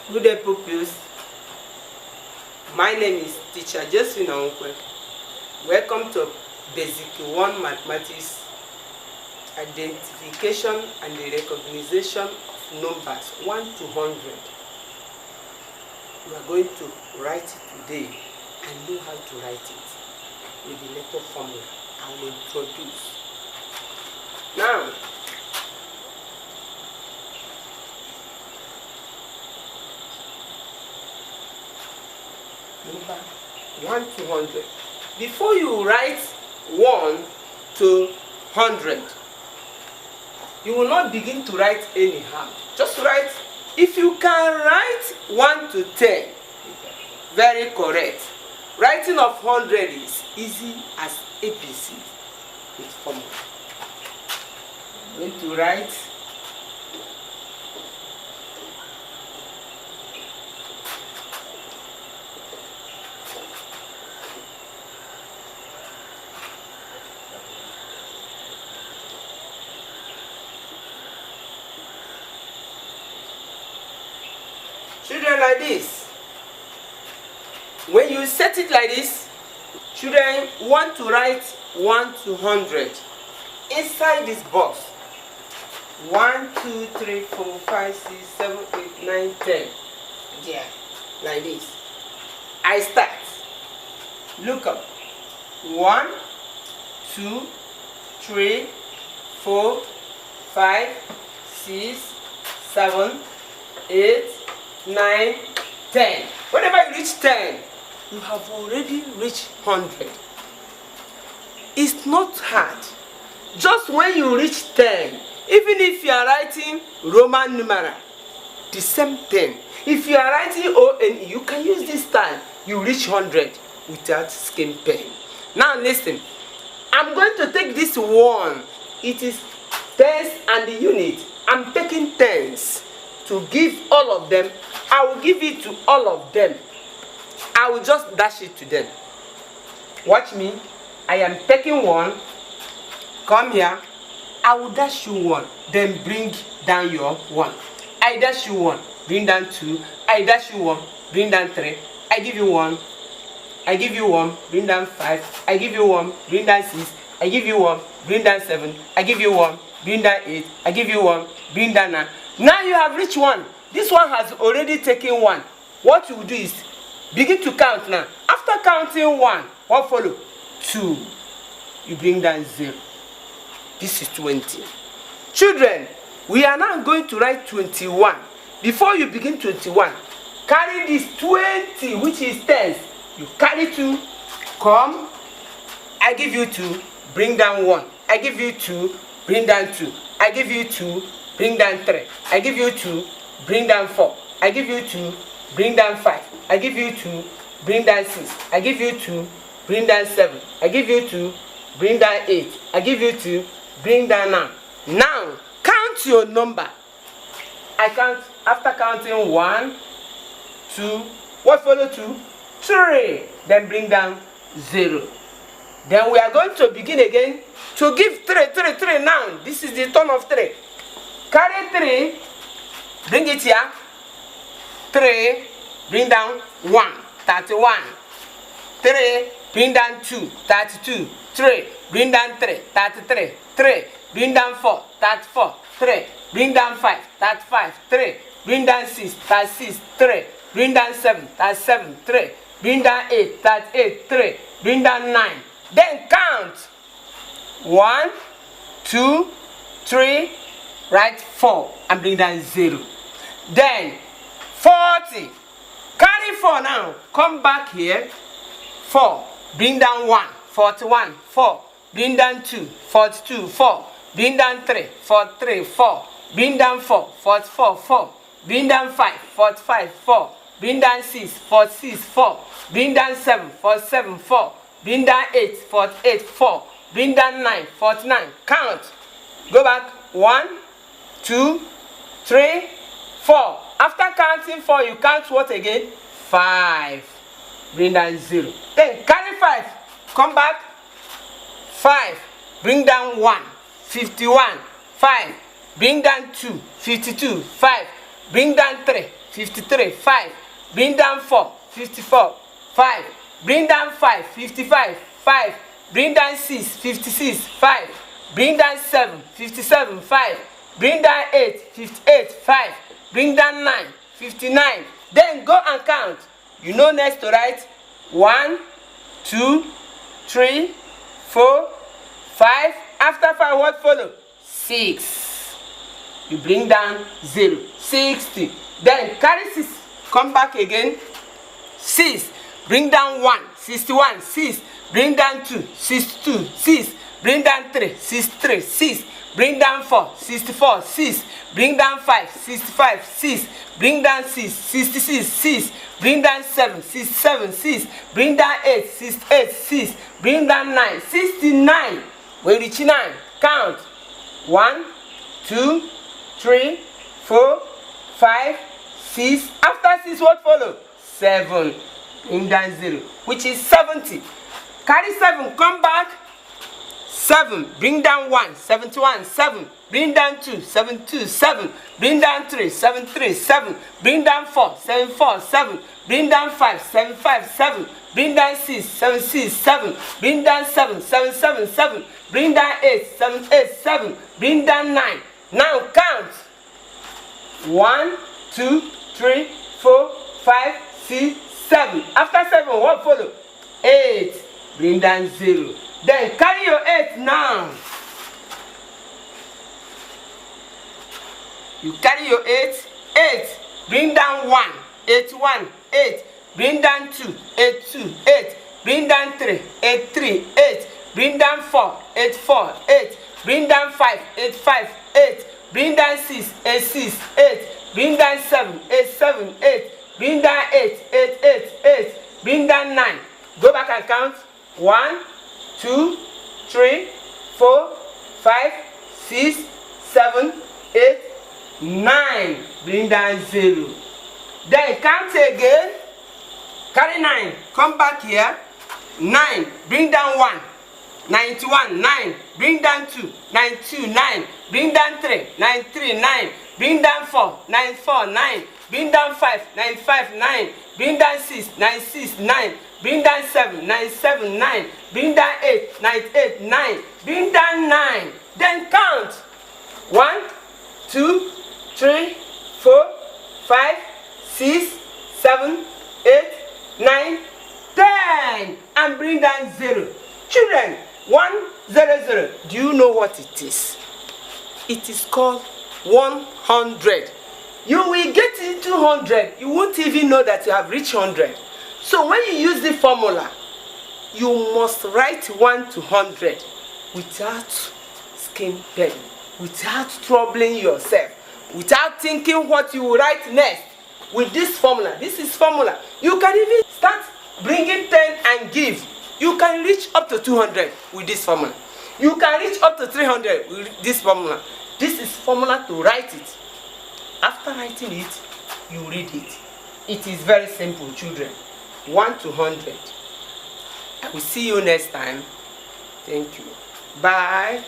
Good day, pupils. My name is Teacher Josephine Onkwe. Welcome to Basic 1 Mathematics Identification and the Recognition of Numbers 1 to 100. We are going to write it today and know how to write it with the letter formula I will introduce. Now, number 1 to 100. Before you write 1 to 100, you will not begin to write anyhow. Just write. If you can write 1 to 10, very correct. Writing of 100 is easy as ABC with formula. I'm going to write children like this. When you set it like this, children want to write 1 to 100 inside this box. 1, 2, 3, 4, 5, 6, 7, 8, 9, 10. Yeah, like this. I start. Look up. 1, 2, 3, 4, 5, 6, 7, 8, 9, 10. Whenever you reach 10, you have already reached 100. It's not hard. Just when you reach 10, even if you are writing Roman numeral, the same thing. If you are writing O-N-E, you can use this time. You reach 100 without skin pen. Now listen. I'm going to take this one. It is tens and the unit. I'm taking tens to give all of them. I will give it to all of them. I will just dash it to them. Watch me. I am taking 1. Come here. I will dash you 1. Then bring down your 1. I dash you 1. Bring down 2. I dash you 1. Bring down 3. I give you 1. I give you 1. Bring down 5. I give you 1. Bring down 6. I give you 1. Bring down 7. I give you 1. Bring down 8. I give you 1. Bring down 9. Now you have reached 1. This one has already taken 1. What you will do is begin to count now. After counting 1, what follow? 2. You bring down 0. This is 20. Children, we are now going to write 21. Before you begin 21, carry this 20, which is tens. You carry 2. Come. I give you 2. Bring down 1. I give you 2. Bring down 2. I give you 2. Bring down 3. I give you 2. Bring down 4. I give you 2. Bring down 5. I give you 2. Bring down 6. I give you 2. Bring down 7. I give you 2. Bring down 8. I give you 2. Bring down 9. Now, count your number. I count after counting 1, 2. What follow 2? 3. Then bring down 0. Then we are going to begin again to give 3 now. This is the turn of 3. Carry 3. Bring it here. 3. Bring down 1. 31. 3. Bring down 2. 32. 3. Bring down 3. 33. 3. Bring down 4. 34. 3. Bring down 5. 35. 3. Bring down 6. 36. 3. Bring down 7. 37. 3. Bring down 8. 38. 3. Bring down 9. Then count. 1, 2, 3. Write 4 and bring down 0. Then 40. Carry 4 now. Come back here. 4. Bring down 1. 41. 4. Bring down 2. 42. 4. Bring down 3. 43. 4. Bring down 4. 44. 4. Bring down 5. 45. 4. Bring down 6. 46. 4. Bring down 7. 47. 4. Bring down 8. 48. 4. Bring down 9. 49. Count. Go back. 1, 2, 3, 4. After counting 4, you count what again? 5. Bring down 0. Then carry 5. Come back. 5. Bring down 1. 51. 5. Bring down 2. 52. 5. Bring down 3. 53, 5. Bring down 4, 54, 5. Bring down 5, 55, 5. Bring down 6, 56, 5. Bring down 7, 57, 5. Bring down 8, 58, 5. Bring down 9, 59. Then go and count. You know next to write 1, 2, 3, 4, 5. After 5, what follow? 6. You bring down 0, 60. Then carry 6, come back again. 6. Bring down 1, 61, 6. Bring down 2, 62, 6. Bring down 3, 63, 6. Bring down 4, 64, 6. Bring down 5, 65, 6. Bring down 6, 66, 6. Bring down 7, 67, 6. Bring down 8, 68, 6. Bring down 9, 69. When you reach 9, count. 1, 2, 3, 4, 5, 6. After 6, what follow? 7. Bring down 0, which is 70. Carry 7, come back. 7. Bring down 1, 71, 7. Bring down 2, 72, 7. Bring down 3, 73, 7. Bring down 4, 74, 7. Bring down 5, 75, 7. Bring down 6, 76, 7. Bring down 7, 77, 7. Bring down 8, 78, 7. Bring down 9. Now count. 1, 2, 3, 4, 5, 6, 7. After 7, what follow? 8. Bring down 0. Then carry your 8 now. You carry your 8. 8. Bring down 1. 81. 8. Bring down 2. 82. 8. Bring down 3. 83. 8. Bring down 4. 84. 8. Bring down 5. 85. 8. Bring down 6. 86. 8. Bring down 7. 87. 8. Bring down 8. 88. 8. Bring down 9. Go back and count. 1, 2, 3, 4, 5, 6, 7, 8, 9. Bring down 0. Then count again. Carry 9. Come back here. 9. Bring down 1. 91. 9. Bring down 2. 92. 9. Bring down 3. 93. 9. Bring down 4. 94. 9. Bring down 5. 95. 9. Bring down 6. 96. 9. Bring down 7, 97, 9. Bring down 8, 98, 9. Bring down 9. Then count. 1, 2, 3, 4, 5, 6, 7, 8, 9, 10. And bring down 0. Children, 1, 0, 0. Do you know what it is? It is called 100. You will get into 100. You won't even know that you have reached 100. So when you use the formula, you must write 1 to 100 without skin peddling, without troubling yourself, without thinking what you will write next. With this formula, this is formula. You can even start bringing 10 and give. You can reach up to 200 with this formula. You can reach up to 300 with this formula. This is formula to write it. After writing it, you read it. It is very simple, children. 1 to 100. I will see you next time. Thank you. Bye.